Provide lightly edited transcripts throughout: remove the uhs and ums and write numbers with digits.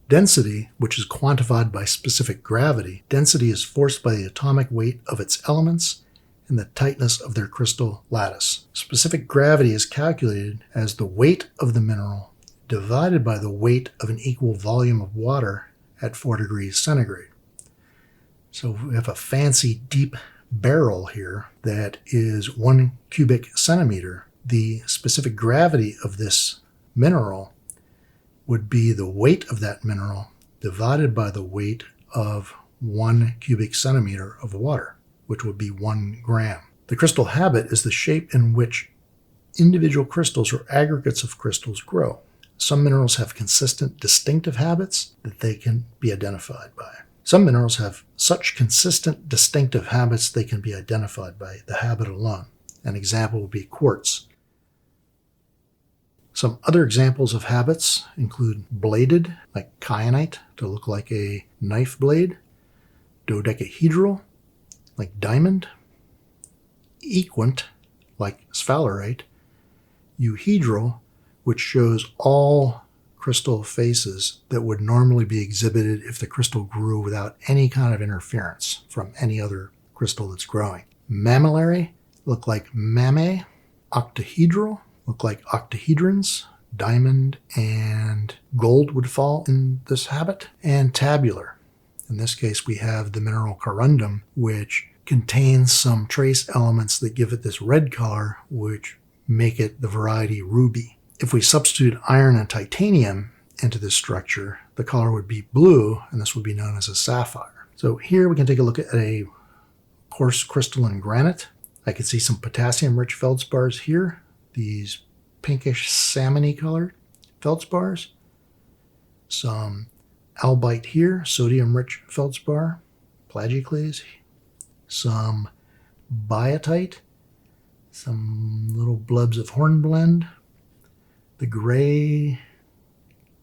Density, which is quantified by specific gravity, density is forced by the atomic weight of its elements and the tightness of their crystal lattice. Specific gravity is calculated as the weight of the mineral divided by the weight of an equal volume of water at 4 degrees centigrade. So we have a fancy deep barrel here that is 1 cubic centimeter. The specific gravity of this mineral would be the weight of that mineral divided by the weight of 1 cubic centimeter of water, which would be 1 gram. The crystal habit is the shape in which individual crystals or aggregates of crystals grow. Some minerals have consistent, distinctive habits that they can be identified by. Some minerals have such consistent, distinctive habits they can be identified by the habit alone. An example would be quartz. Some other examples of habits include bladed, like kyanite, to look like a knife blade, dodecahedral, like diamond, equant, like sphalerite, euhedral, which shows all crystal faces that would normally be exhibited if the crystal grew without any kind of interference from any other crystal that's growing. Mammillary look like mammae, octahedral look like octahedrons, diamond and gold would fall in this habit, and tabular. In this case, we have the mineral corundum, which contains some trace elements that give it this red color, which make it the variety ruby. If we substitute iron and titanium into this structure, the color would be blue, and this would be known as a sapphire. So here we can take a look at a coarse crystalline granite. I can see some potassium-rich feldspars here, these pinkish salmony colored feldspars, some albite here, sodium-rich feldspar, plagioclase, some biotite, some little blobs of hornblende. The gray,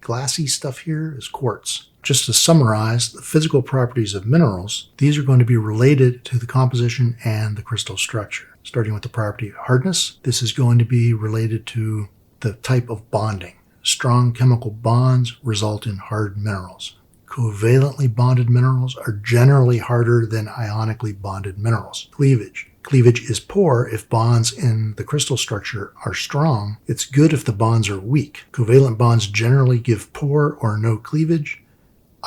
glassy stuff here is quartz. Just to summarize the physical properties of minerals, these are going to be related to the composition and the crystal structure. Starting with the property of hardness, this is going to be related to the type of bonding. Strong chemical bonds result in hard minerals. Covalently bonded minerals are generally harder than ionically bonded minerals. Cleavage. Cleavage is poor if bonds in the crystal structure are strong. It's good if the bonds are weak. Covalent bonds generally give poor or no cleavage.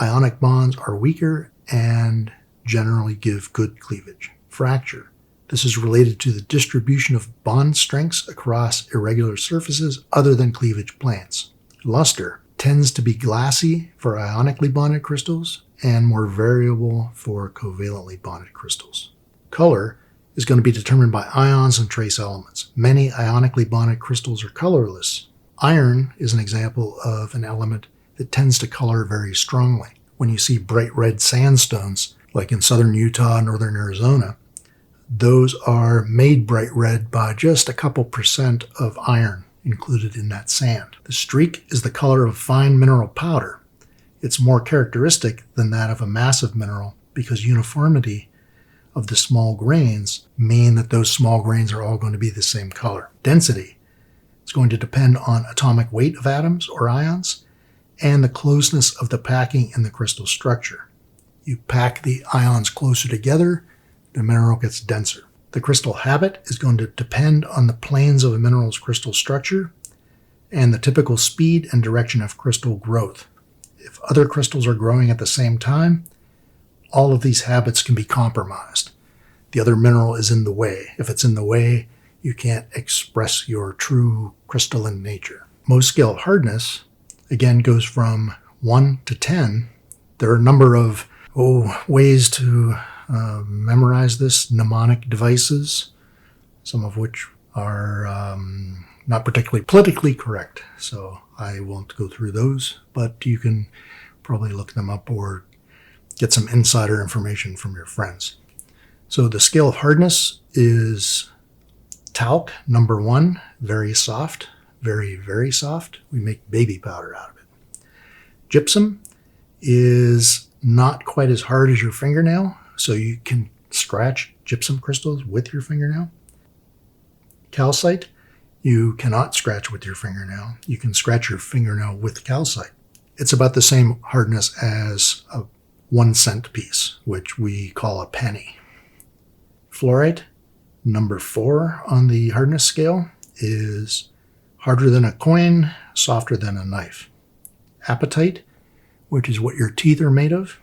Ionic bonds are weaker and generally give good cleavage. Fracture. This is related to the distribution of bond strengths across irregular surfaces other than cleavage planes. Luster tends to be glassy for ionically bonded crystals and more variable for covalently bonded crystals. Color is going to be determined by ions and trace elements. Many ionically bonded crystals are colorless. Iron is an example of an element that tends to color very strongly. When you see bright red sandstones, like in southern Utah, northern Arizona, those are made bright red by just a couple percent of iron included in that sand. The streak is the color of fine mineral powder. It's more characteristic than that of a massive mineral because uniformity of the small grains mean that those small grains are all going to be the same color. Density is going to depend on atomic weight of atoms or ions and the closeness of the packing in the crystal structure. You pack the ions closer together, the mineral gets denser. The crystal habit is going to depend on the planes of a mineral's crystal structure and the typical speed and direction of crystal growth. If other crystals are growing at the same time, all of these habits can be compromised. The other mineral is in the way. If it's in the way, you can't express your true crystalline nature. Mohs scale of hardness, again, goes from 1 to 10. There are a number of ways to memorize this, mnemonic devices, some of which are not particularly politically correct, so I won't go through those, but you can probably look them up or get some insider information from your friends. So the scale of hardness is talc, number 1, very soft, very, very soft. We make baby powder out of it. Gypsum is not quite as hard as your fingernail, so you can scratch gypsum crystals with your fingernail. Calcite, you cannot scratch with your fingernail. You can scratch your fingernail with calcite. It's about the same hardness as a 1-cent piece, which we call a penny. Fluorite, number 4 on the hardness scale, is harder than a coin, softer than a knife. Apatite, which is what your teeth are made of,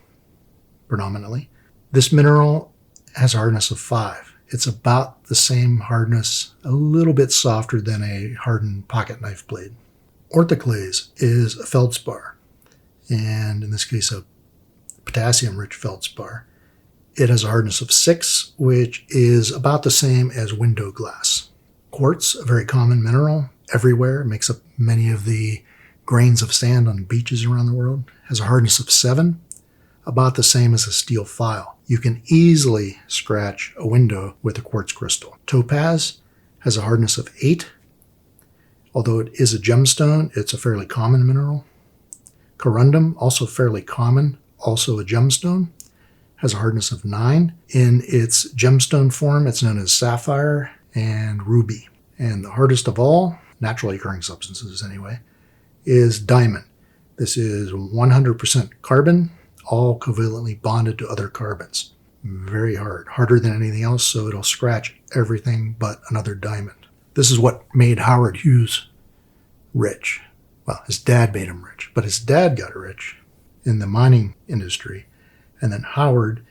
predominantly. This mineral has a hardness of 5. It's about the same hardness, a little bit softer than a hardened pocket knife blade. Orthoclase is a feldspar, and in this case a potassium-rich feldspar. It has a hardness of 6, which is about the same as window glass. Quartz, a very common mineral everywhere, makes up many of the grains of sand on beaches around the world, has a hardness of 7, about the same as a steel file. You can easily scratch a window with a quartz crystal. Topaz has a hardness of 8. Although it is a gemstone, it's a fairly common mineral. Corundum, also fairly common, also a gemstone, has a hardness of 9. In its gemstone form, it's known as sapphire and ruby. And the hardest of all, naturally occurring substances anyway, is diamond. This is 100% carbon, all covalently bonded to other carbons. Very hard, harder than anything else, so it'll scratch everything but another diamond. This is what made Howard Hughes rich. Well, his dad made him rich, but his dad got rich in the mining industry, and then Howard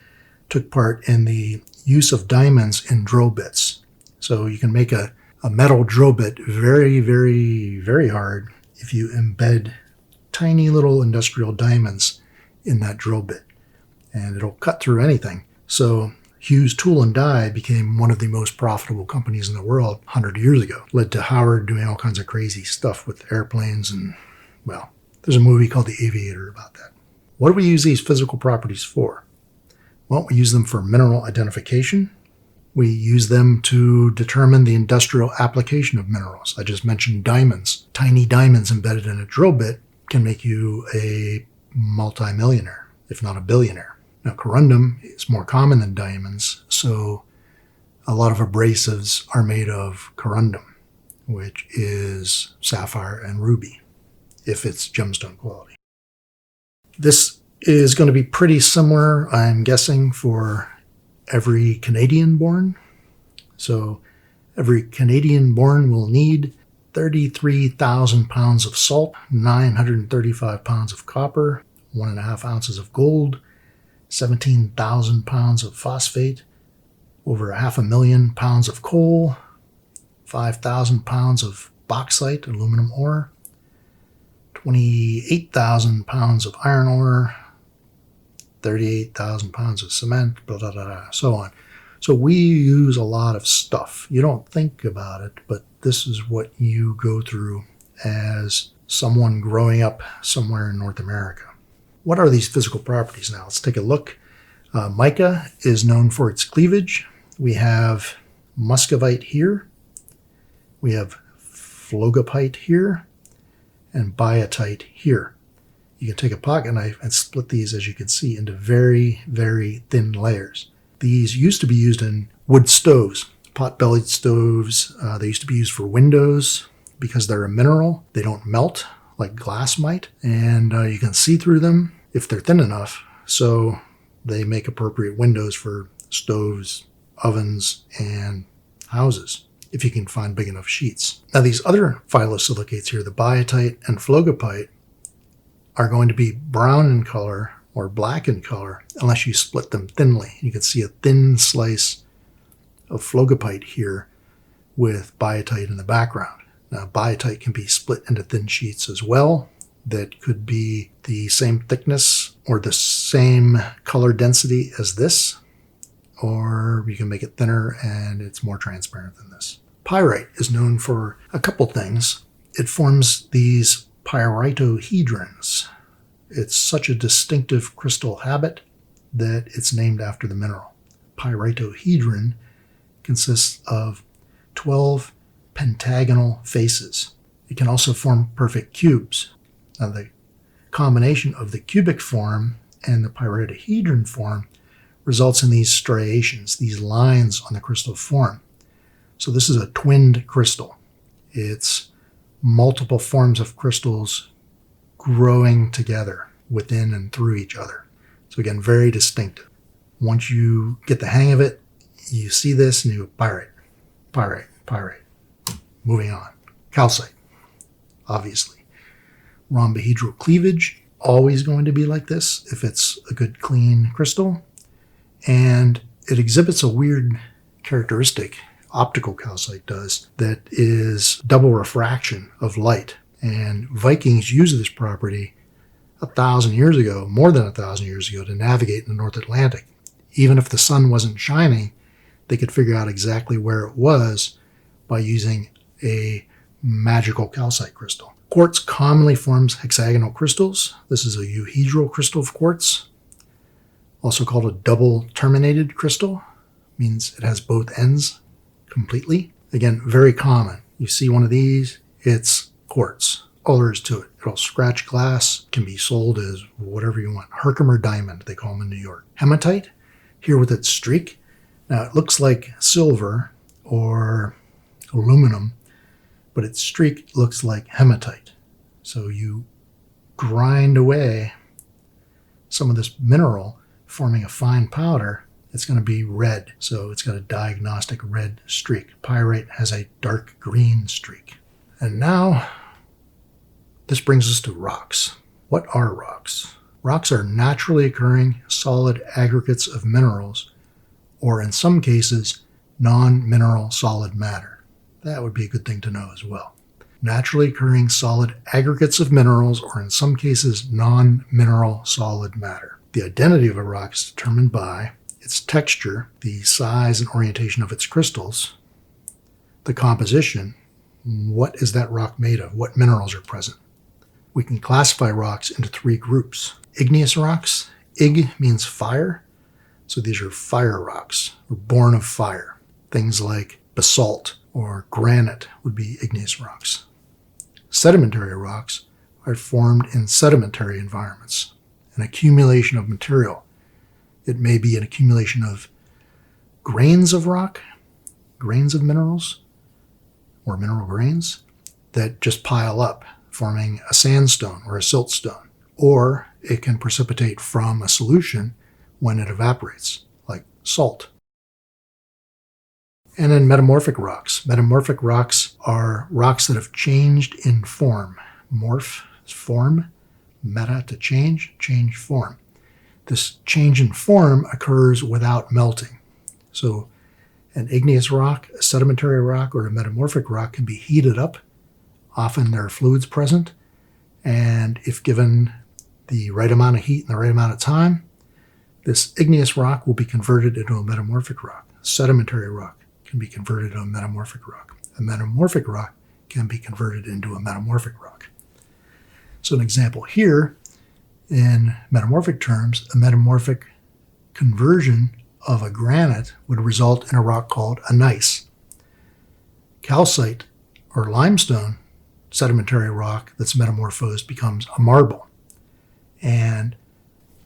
took part in the use of diamonds in drill bits. So you can make a metal drill bit very, very, very hard if you embed tiny little industrial diamonds in that drill bit, and it'll cut through anything. So Hughes Tool and Die became one of the most profitable companies in the world 100 years ago. Led to Howard doing all kinds of crazy stuff with airplanes, and, well, there's a movie called The Aviator about that. What do we use these physical properties for? Well, we use them for mineral identification. We use them to determine the industrial application of minerals. I just mentioned diamonds. Tiny diamonds embedded in a drill bit can make you a multimillionaire, if not a billionaire. Now, corundum is more common than diamonds, so a lot of abrasives are made of corundum, which is sapphire and ruby, if it's gemstone quality. This is going to be pretty similar, I'm guessing, for every Canadian born. So every Canadian born will need 33,000 pounds of salt, 935 pounds of copper, 1.5 ounces of gold, 17,000 pounds of phosphate, over 500,000 pounds of coal, 5,000 pounds of bauxite, aluminum ore, 28,000 pounds of iron ore, 38,000 pounds of cement, blah, blah, blah, blah, so on. So we use a lot of stuff. You don't think about it, but this is what you go through as someone growing up somewhere in North America. What are these physical properties now? Let's take a look. Mica is known for its cleavage. We have muscovite here. We have phlogopite here and biotite here. You can take a pocket knife and split these, as you can see, into very, very thin layers. These used to be used in wood stoves, pot-bellied stoves. They used to be used for windows because they're a mineral. They don't melt like glass might, and you can see through them if they're thin enough. So they make appropriate windows for stoves, ovens, and houses, if you can find big enough sheets. Now these other phyllosilicates here, the biotite and phlogopite, are going to be brown in color or black in color unless you split them thinly. You can see a thin slice of phlogopite here with biotite in the background. Now, biotite can be split into thin sheets as well that could be the same thickness or the same color density as this, or you can make it thinner and it's more transparent than this. Pyrite is known for a couple things. It forms these pyritohedrons. It's such a distinctive crystal habit that it's named after the mineral. Pyritohedron consists of 12 pentagonal faces. It can also form perfect cubes. Now, the combination of the cubic form and the pyritohedron form results in these striations, these lines on the crystal form. So this is a twinned crystal. It's multiple forms of crystals growing together within and through each other. So again, very distinctive. Once you get the hang of it, you see this and you go, pyrite, pyrite, pyrite. Moving on. Calcite, obviously. Rhombohedral cleavage, always going to be like this if it's a good clean crystal. And it exhibits a weird characteristic, optical calcite does, that is double refraction of light. And Vikings used this property 1,000 years ago, more than 1,000 years ago, to navigate in the North Atlantic. Even if the sun wasn't shining, they could figure out exactly where it was by using a magical calcite crystal. Quartz commonly forms hexagonal crystals. This is a euhedral crystal of quartz, also called a double terminated crystal. Means it has both ends completely. Again, very common. You see one of these, it's quartz. All there is to it. It'll scratch glass, can be sold as whatever you want. Herkimer diamond, they call them in New York. Hematite, here with its streak. Now it looks like silver or aluminum, but its streak looks like hematite. So you grind away some of this mineral, forming a fine powder. It's going to be red, so it's got a diagnostic red streak. Pyrite has a dark green streak. And now, this brings us to rocks. What are rocks? Rocks are naturally occurring solid aggregates of minerals, or in some cases, non-mineral solid matter. That would be a good thing to know as well. Naturally occurring solid aggregates of minerals, or in some cases, non-mineral solid matter. The identity of a rock is determined by its texture, the size and orientation of its crystals, the composition, what is that rock made of, what minerals are present. We can classify rocks into three groups. Igneous rocks, ig means fire, so these are fire rocks, or born of fire. Things like basalt or granite would be igneous rocks. Sedimentary rocks are formed in sedimentary environments, an accumulation of material. It may be an accumulation of grains of rock, grains of minerals, or mineral grains that just pile up, forming a sandstone or a siltstone. Or it can precipitate from a solution when it evaporates, like salt. And then metamorphic rocks. Metamorphic rocks are rocks that have changed in form. Morph is form, meta to change, change form. This change in form occurs without melting. So an igneous rock, a sedimentary rock, or a metamorphic rock can be heated up. Often there are fluids present, and if given the right amount of heat and the right amount of time, this igneous rock will be converted into a metamorphic rock. A sedimentary rock can be converted into a metamorphic rock. A metamorphic rock can be converted into a metamorphic rock. So an example here, in metamorphic terms, a metamorphic conversion of a granite would result in a rock called a gneiss. Calcite or limestone, sedimentary rock that's metamorphosed, becomes a marble. And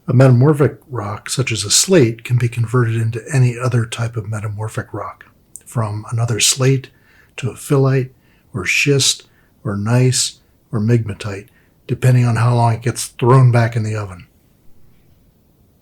a metamorphic rock, such as a slate, can be converted into any other type of metamorphic rock, from another slate to a phyllite or schist or gneiss or migmatite, depending on how long it gets thrown back in the oven.